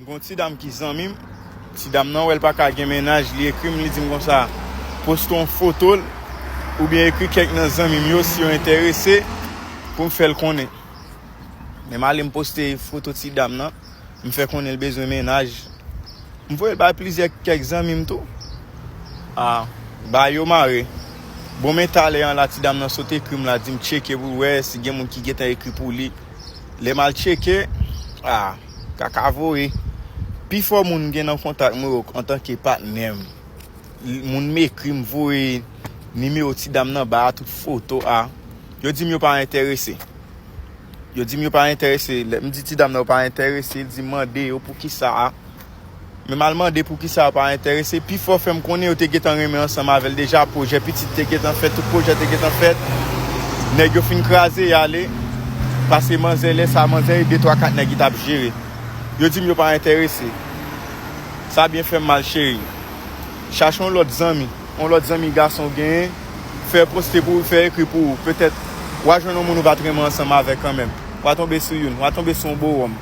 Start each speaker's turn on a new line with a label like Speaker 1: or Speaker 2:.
Speaker 1: Gon ti dame qui zanmim, ti dame nan wel pa ka gen ménage, li écrit li dit comme ça, poste une photo ou bien écrit quelqu'un nan zanmim yo si yo intéressé pour me faire connaître. Mais mal me poster photo ti dame nan, me fait connaître le besoin ménage. Me voyait ba plusieurs quelques zanmim tout. Ah, ba yo maré. Bon men talè an la ti dame nan sote écrit la dit me checker pour ouais si gen moun ki get écrit pour lui. Les mal checker, ah, kaka voye. Pi fò moun gen nan kontak mwen en tant que partenaire. Moun m'écrit me voye numéro ti dame nan ba toute photo a. Yo di yo pas intéressé. Yo di yo pas intéressé. Me dit ti dame nan pas intéressé, dit mandé yo pour qui ça. Mais mal mandé pour qui ça pas intéressé. Pi fò fait me connait yo te getan remen ensemble avec déjà projet petit te getan fait tout projet te getan fait. Nèg yo fin craser y aller. Parce que manzelle ça manzelle 2 3 4 nèg qui t'a géré. Yo di yo pas intéressé. Ça bien fait mal chéri. Cherchons l'autre ami, on l'autre ami garçon gain, faire poster pour faire écrit pour peut-être ou joindre nous va travailler ensemble avec quand même. On va tomber sur une, on va tomber sur un beau homme.